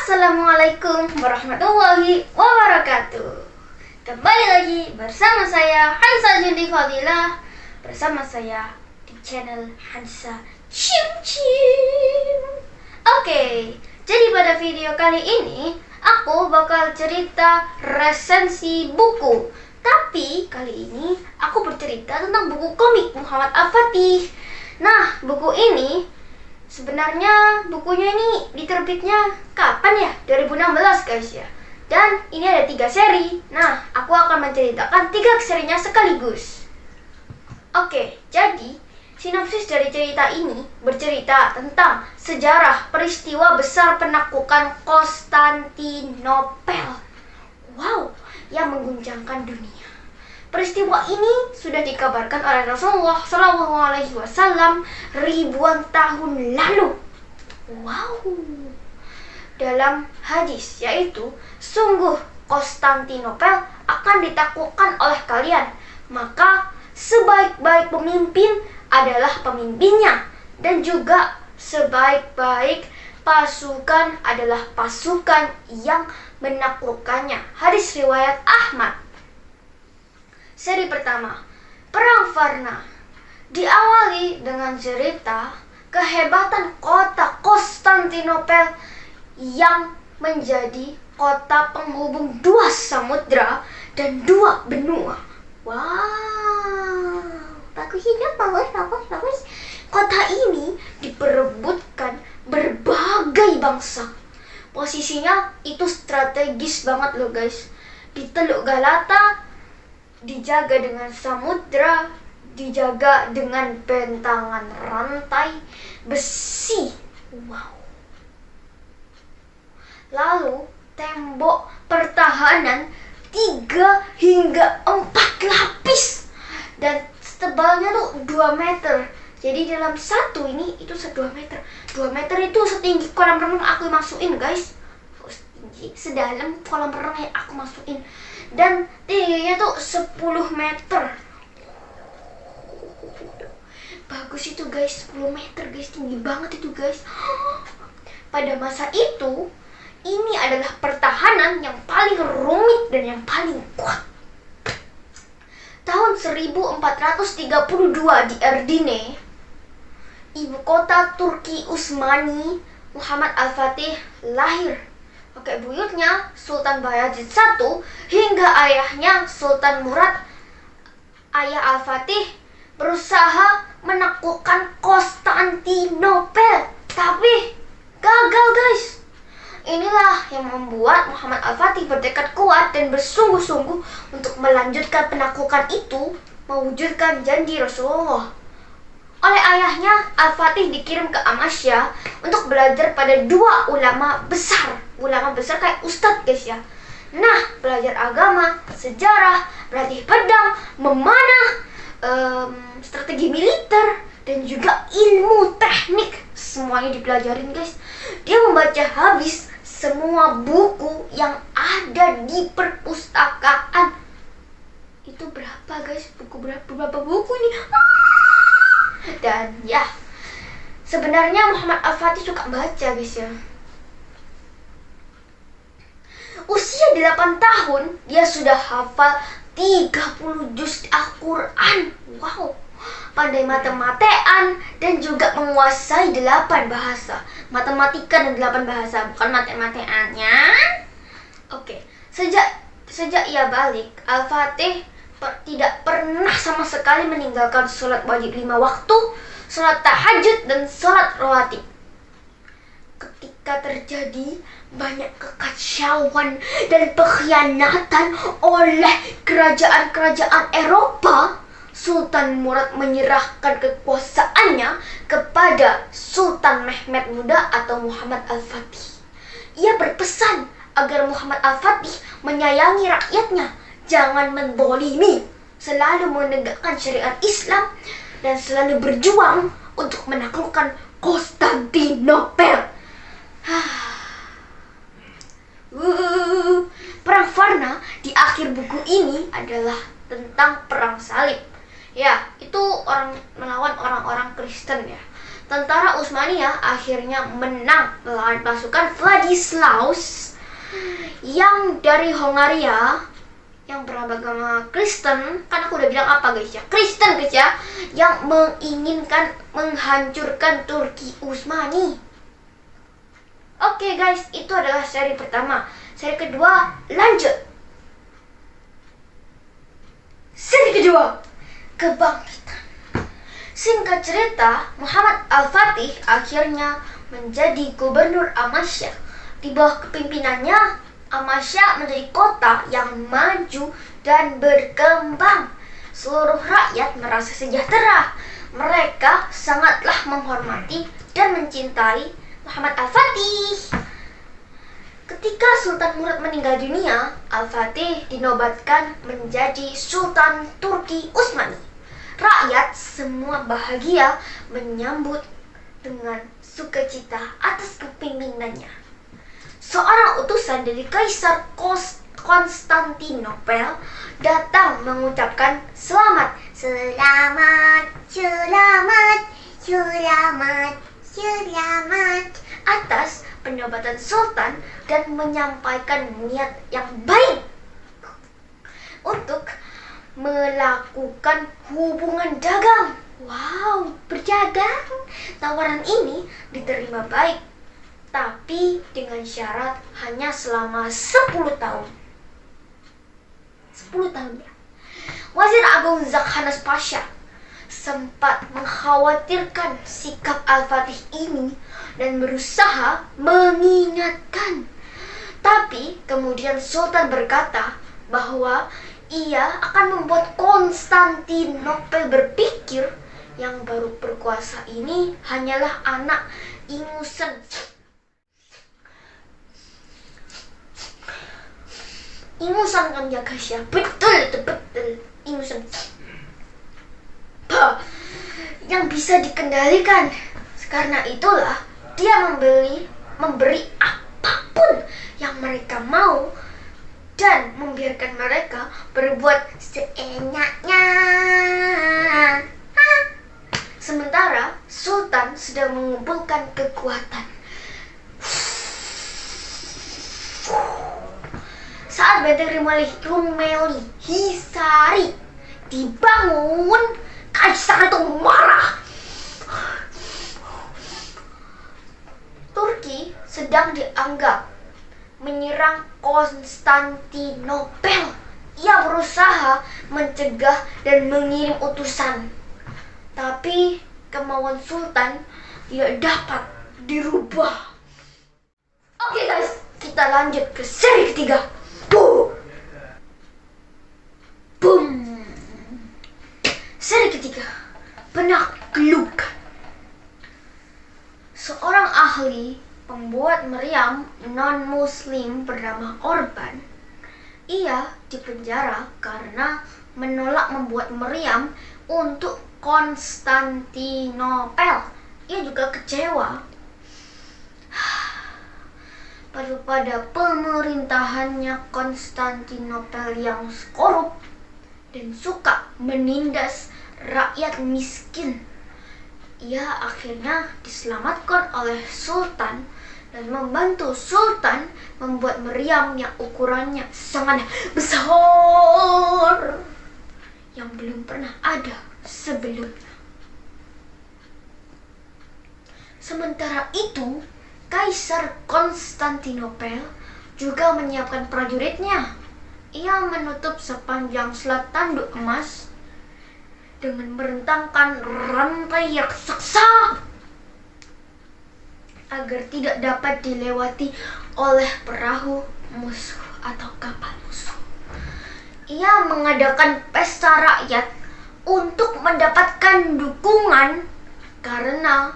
Assalamualaikum warahmatullahi wabarakatuh. Kembali lagi bersama saya Hansa Jinti Fadilah, bersama saya di channel Hansa Cim Cim. Oke, jadi pada video kali ini aku bakal cerita resensi buku. Tapi kali ini aku bercerita tentang buku komik Muhammad Al-Fatih. Nah, buku ini sebenarnya bukunya ini diterbitnya kapan ya? 2016 guys ya. Dan ini ada 3 seri. Nah, aku akan menceritakan 3 serinya sekaligus. Oke, jadi sinopsis dari cerita ini bercerita tentang sejarah peristiwa besar penaklukan Konstantinopel. Wow, yang mengguncangkan dunia. Peristiwa ini sudah dikabarkan oleh Rasulullah SAW ribuan tahun lalu. Wow. Dalam hadis yaitu, sungguh Konstantinopel akan ditaklukkan oleh kalian, maka sebaik-baik pemimpin adalah pemimpinnya, dan juga sebaik-baik pasukan adalah pasukan yang menaklukkannya. Hadis riwayat Ahmad. Seri pertama, Perang Varna, diawali dengan cerita kehebatan kota Konstantinopel yang menjadi kota penghubung 2 samudra dan 2 benua. Wow, bagus. Kota ini diperebutkan berbagai bangsa. Posisinya itu strategis banget loh guys. Di Teluk Galata dijaga dengan samudra, dijaga dengan bentangan rantai besi. Wow. Lalu tembok pertahanan 3 hingga 4 lapis dan tebalnya tuh 2 meter. Jadi dalam satu ini itu 2 meter. 2 meter itu setinggi kolam renang aku masukin guys. Sedalam kolam renang yang aku masukin. Dan tingginya tuh 10 meter. Bagus itu guys, 10 meter guys, tinggi banget itu guys. Pada masa itu, ini adalah pertahanan yang paling rumit dan yang paling kuat. Tahun 1432 di Edirne, ibu kota Turki Utsmani, Muhammad Al-Fatih lahir. Kakek buyutnya Sultan Bayezid I hingga ayahnya Sultan Murad, ayah Al-Fatih, berusaha menaklukkan Konstantinopel, tapi gagal guys. Inilah yang membuat Muhammad Al-Fatih bertekad kuat dan bersungguh-sungguh untuk melanjutkan penaklukan itu, mewujudkan janji Rasulullah. Oleh ayahnya, Al-Fatih dikirim ke Amasya untuk belajar pada 2 ulama besar. Ulama besar kayak ustadz guys ya. Nah, belajar agama, sejarah, berlatih pedang, memanah, strategi militer, dan juga ilmu teknik. Semuanya dipelajarin guys. Dia membaca habis semua buku yang ada di perpustakaan. Itu berapa guys? Berapa buku ini? Dan ya, sebenarnya Muhammad Al-Fatih suka baca guys ya. Usia 8 tahun dia sudah hafal 30 juz Al-Quran. Wow. Pandai matematekan dan juga menguasai 8 bahasa. Matematika dan 8 bahasa, bukan matematekannya. Oke. Sejak ia balik, Al-Fatih tidak pernah sama sekali meninggalkan sholat wajib 5 waktu, sholat tahajud, dan sholat rawatib. Ketika terjadi banyak kekacauan dan pengkhianatan oleh kerajaan-kerajaan Eropa, Sultan Murad menyerahkan kekuasaannya kepada Sultan Mehmed Muda atau Muhammad Al-Fatih. Ia berpesan agar Muhammad Al-Fatih menyayangi rakyatnya, jangan mendolimi, selalu menegakkan syariat Islam, dan selalu berjuang untuk menaklukkan Konstantinopel. Perang Varna di akhir buku ini adalah tentang perang salib. Ya, itu melawan orang-orang Kristen ya. tentara Utsmaniyah akhirnya menang melawan pasukan Vladislaus yang dari Hongaria, yang beragama Kristen. Kan aku udah bilang apa guys ya, Kristen guys ya, yang menginginkan menghancurkan Turki Utsmani. Oke guys, itu adalah seri pertama. Seri kedua lanjut. Seri kedua, kebangkitan. Singkat cerita, Muhammad Al-Fatih akhirnya menjadi gubernur Amasya. Di bawah kepimitannya, Amasya menjadi kota yang maju dan berkembang. Seluruh rakyat merasa sejahtera. Mereka sangatlah menghormati dan mencintai Muhammad Al-Fatih. Ketika Sultan Murad meninggal dunia, Al-Fatih dinobatkan menjadi Sultan Turki Utsmani. Rakyat semua bahagia menyambut dengan sukacita atas kepemimpinannya. Seorang utusan dari Kaisar Konstantinopel datang mengucapkan selamat. Selamat, selamat, selamat, selamat atas penobatan Sultan dan menyampaikan niat yang baik untuk melakukan hubungan dagang. Wow, berdagang. Tawaran ini diterima baik, tapi dengan syarat hanya selama 10 tahun. 10 tahun ya. Wazir Agung Zakhanas Pasha sempat mengkhawatirkan sikap Al-Fatih ini dan berusaha mengingatkan. Tapi kemudian Sultan berkata bahwa ia akan membuat Konstantinopel berpikir yang baru berkuasa ini hanyalah anak ingusan. Ingusan kan ya guys ya, betul itu betul, ingusan. Yang bisa dikendalikan. Karena itulah dia memberi apapun yang mereka mau dan membiarkan mereka berbuat seenaknya. Sementara Sultan sedang mengumpulkan kekuatan. Saat benteng Rumeli Hisari dibangun, Kaisar itu marah. Turki sedang dianggap menyerang Konstantinopel. Ia berusaha mencegah dan mengirim utusan. Tapi kemauan Sultan tidak dapat dirubah. Oke guys, kita lanjut ke seri ketiga. Boom. Boom. Seri ketiga, penaklukan. Seorang ahli pembuat meriam non-muslim bernama Orban. Ia dipenjara karena menolak membuat meriam untuk Konstantinopel. Ia juga kecewa pada pemerintahannya Konstantinopel yang korup dan suka menindas rakyat miskin. Ia akhirnya diselamatkan oleh Sultan dan membantu Sultan membuat meriam yang ukurannya sangat besar yang belum pernah ada sebelumnya. Sementara itu, Kaisar Konstantinopel juga menyiapkan prajuritnya. Ia menutup sepanjang selat tanduk emas dengan merentangkan rantai raksasa agar tidak dapat dilewati oleh perahu musuh atau kapal musuh. Ia mengadakan pesta rakyat untuk mendapatkan dukungan karena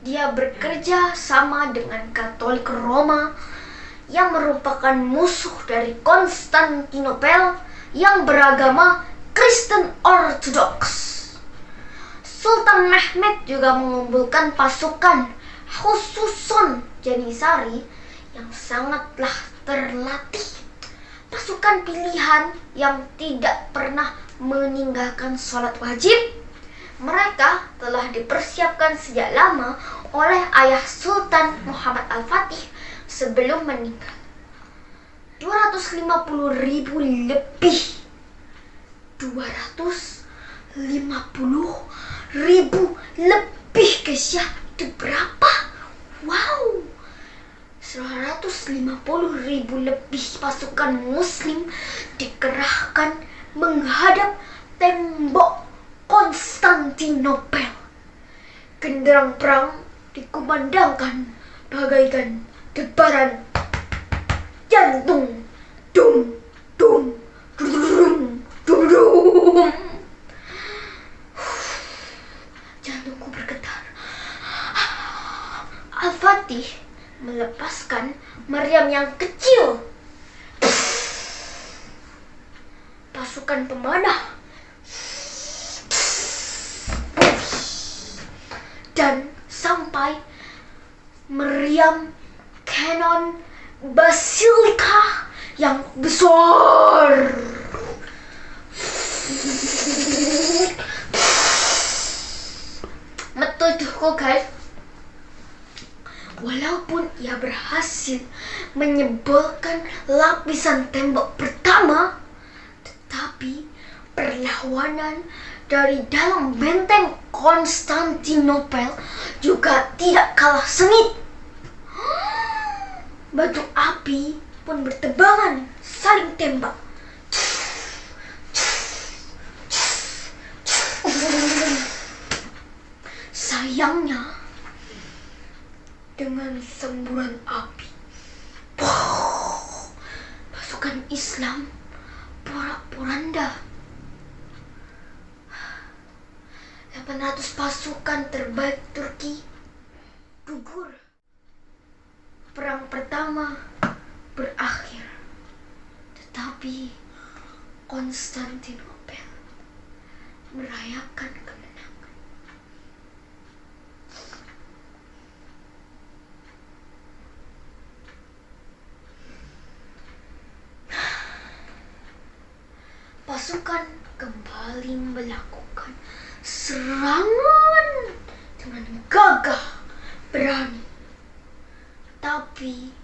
dia bekerja sama dengan Katolik Roma yang merupakan musuh dari Konstantinopel yang beragama Kristen Ortodoks. Sultan Mehmed juga mengumpulkan pasukan khususon Janissary yang sangatlah terlatih. Pasukan pilihan yang tidak pernah meninggalkan sholat wajib, Mereka telah dipersiapkan sejak lama oleh ayah Sultan Muhammad Al-Fatih sebelum meninggal. 250.000 lebih. 250.000 lebih, guys ya. Itu berapa? Wow. 150.000 lebih pasukan muslim dikerahkan menghadap tembok Konstantinopel. Genderang perang dikumandangkan bagaikan debaran jantung. Dum dum dum dum dum. Jantungku bergetar. Al-Fatih melepaskan meriam yang kecil. Pasukan pemanah dan sampai meriam kanon basilika yang besar. Betul tuh guys. Walaupun ia berhasil menyebolkan lapisan tembok pertama, tetapi perlawanan dari dalam benteng Konstantinopel juga tidak kalah sengit. Batu api pun bertebaran saling tembak. Sayangnya, dengan semburan api, pasukan Islam porak-poranda. 800 pasukan terbaik Turki gugur. Perang pertama berakhir, tetapi Konstantinopel merayakan kemenangan. Pasukan kembali melakukan serangan dengan gagah berani. Tapi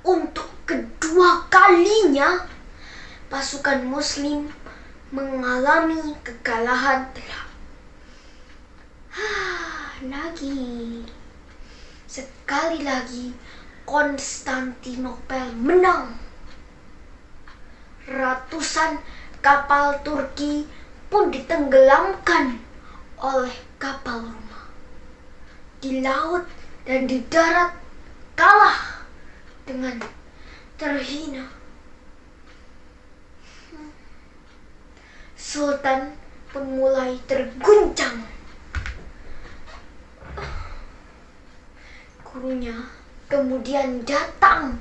untuk kedua kalinya pasukan muslim mengalami kekalahan telak. Sekali lagi Konstantinopel menang. Ratusan kapal Turki pun ditenggelamkan oleh kapal Roma. Di laut dan di darat kalah dengan terhina. Sultan pun mulai terguncang. Gurunya kemudian datang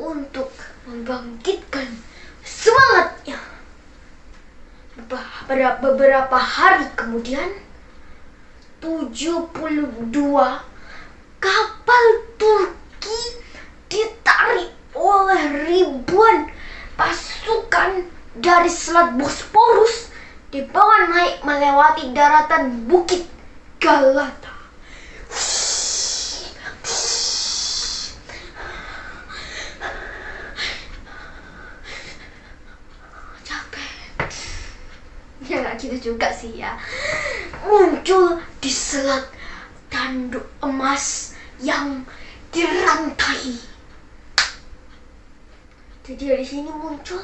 untuk membangkitkan semangatnya. Beberapa hari kemudian, 72 kapal Turki ditarik oleh ribuan pasukan dari Selat Bosporus, dibawa naik melewati daratan Bukit Galata. Ya gak gitu juga sih ya. Muncul di selat tanduk emas yang dirantai. Jadi dari sini muncul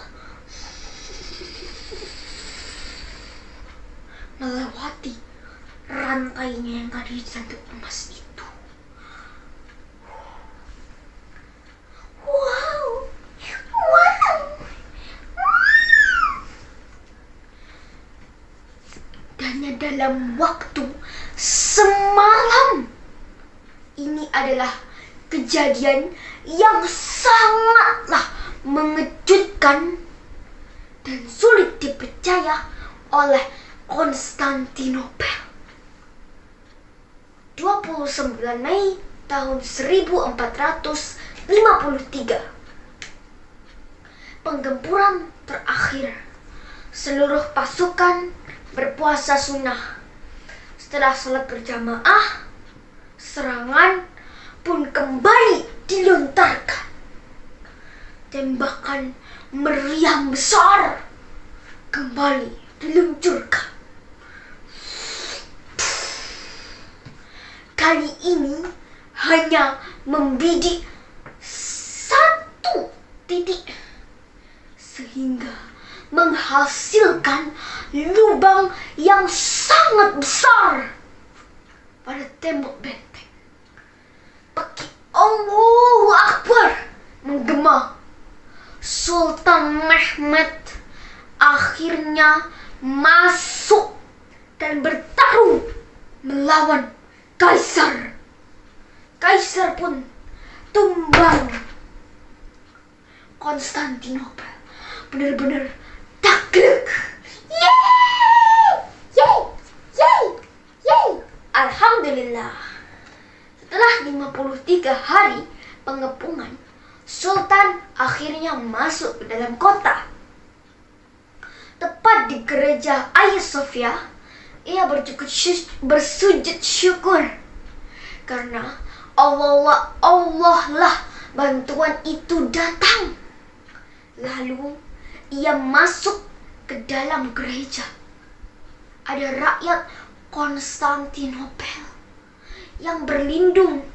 melewati rantainya yang tadi tanduk emas itu. Wow. Hanya dalam waktu semalam. Ini adalah kejadian yang sangatlah mengejutkan dan sulit dipercaya oleh Konstantinopel. 29 Mei tahun 1453. Penggempuran terakhir. Seluruh pasukan berpuasa sunnah Setelah sholat berjamaah, serangan pun kembali dilontarkan. Tembakan meriam besar kembali diluncurkan. Kali ini hanya membidik satu titik, sehingga menghasilkan lubang yang sangat besar pada tembok benteng. Pakai Allahu Akbar menggema, Sultan Mehmed akhirnya masuk dan bertarung melawan Kaisar. Kaisar pun tumbang. Konstantinopel benar-benar takluk. Yeay! Yeay! Yeay! Yeay! Alhamdulillah. Setelah 53 hari pengepungan, Sultan akhirnya masuk ke dalam kota. Tepat di gereja Hagia Sophia, ia bersujud syukur karena Allah lah bantuan itu datang. Lalu ia masuk ke dalam gereja. Ada rakyat Konstantinopel yang berlindung.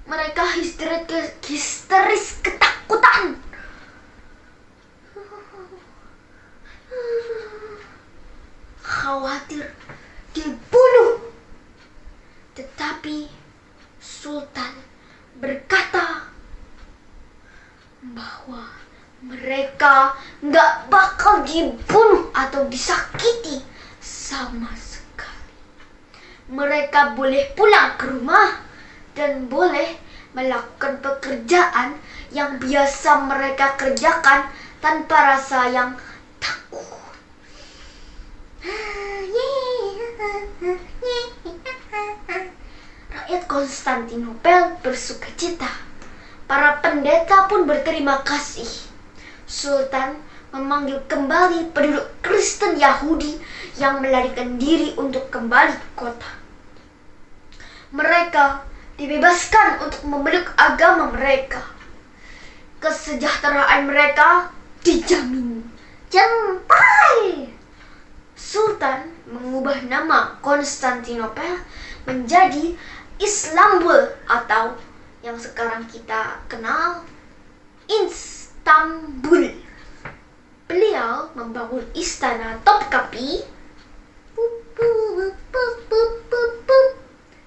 Mereka histeris ketakutan. Khawatir dibunuh. Tetapi Sultan berkata bahwa mereka nggak bakal dibunuh atau disakiti sama sekali. Mereka boleh pulang ke rumah dan boleh melakukan pekerjaan yang biasa mereka kerjakan tanpa rasa yang takut. Rakyat Konstantinopel bersukacita. Para pendeta pun berterima kasih. Sultan memanggil kembali penduduk Kristen Yahudi yang melarikan diri untuk kembali ke kota. Mereka dibebaskan untuk memeluk agama mereka. Kesejahteraan mereka dijamin. Sampai Sultan mengubah nama Konstantinopel menjadi Istanbul atau yang sekarang kita kenal Istanbul. Beliau membangun istana Topkapi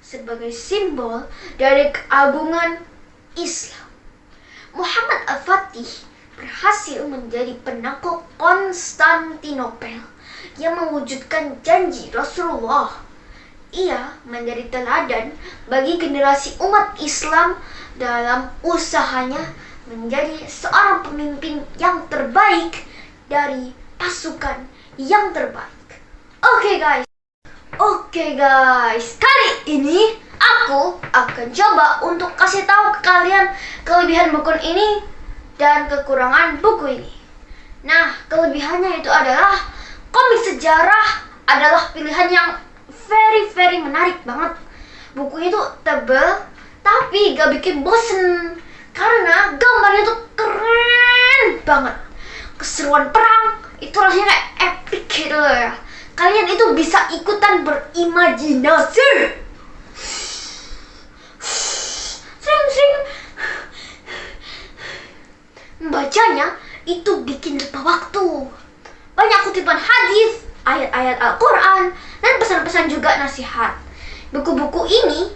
sebagai simbol dari keagungan Islam. Muhammad Al-Fatih berhasil menjadi penakluk Konstantinopel yang mewujudkan janji Rasulullah. Ia menjadi teladan bagi generasi umat Islam dalam usahanya menjadi seorang pemimpin yang terbaik dari pasukan yang terbaik. Oke guys, kali ini aku akan coba untuk kasih tahu ke kalian kelebihan buku ini dan kekurangan buku ini. Nah, kelebihannya itu adalah komik sejarah adalah pilihan yang very menarik banget. Bukunya tuh tebel tapi gak bikin bosen karena gambarnya tuh keren banget. Keseruan perang itu rasanya kayak epic gitu ya. Kalian itu bisa ikutan berimajinasi. Sering membacanya itu bikin lupa waktu. Banyak kutipan hadis, ayat-ayat Al-Quran, dan pesan-pesan juga nasihat. Buku-buku ini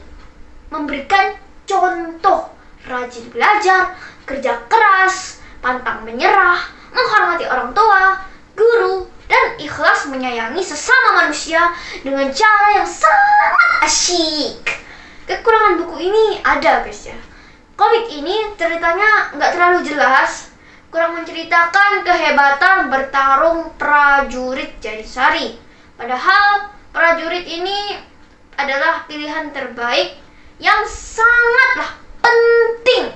memberikan contoh rajin belajar, kerja keras, pantang menyerah, menghormati orang tua, guru, dan ikhlas menyayangi sesama manusia dengan cara yang sangat asyik. Kekurangan buku ini ada guys ya. Komik ini ceritanya nggak terlalu jelas, kurang menceritakan kehebatan bertarung prajurit Janisari. Padahal prajurit ini adalah pilihan terbaik yang sangatlah penting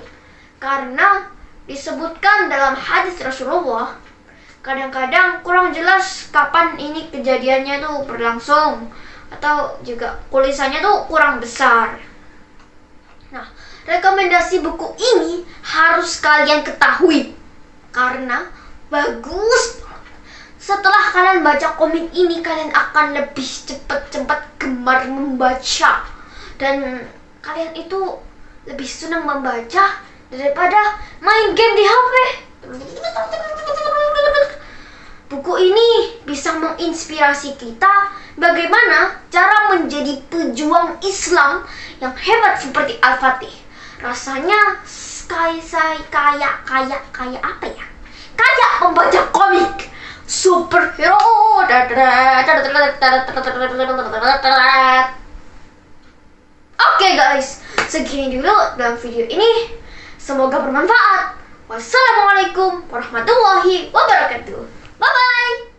karena disebutkan dalam hadis Rasulullah kadang-kadang kurang jelas kapan ini kejadiannya tuh berlangsung, atau juga tulisannya tuh kurang besar. Nah, rekomendasi buku ini harus kalian ketahui karena bagus. Setelah kalian baca komik ini, kalian akan lebih cepat gemar membaca, dan kalian itu lebih senang membaca daripada main game di HP. Buku ini bisa menginspirasi kita bagaimana cara menjadi pejuang Islam yang hebat seperti Al-Fatih. Rasanya kayak apa ya? Kayak membaca komik superhero. Oke guys, segini dulu dalam video ini. Semoga bermanfaat. Wassalamualaikum warahmatullahi wabarakatuh. Bye bye.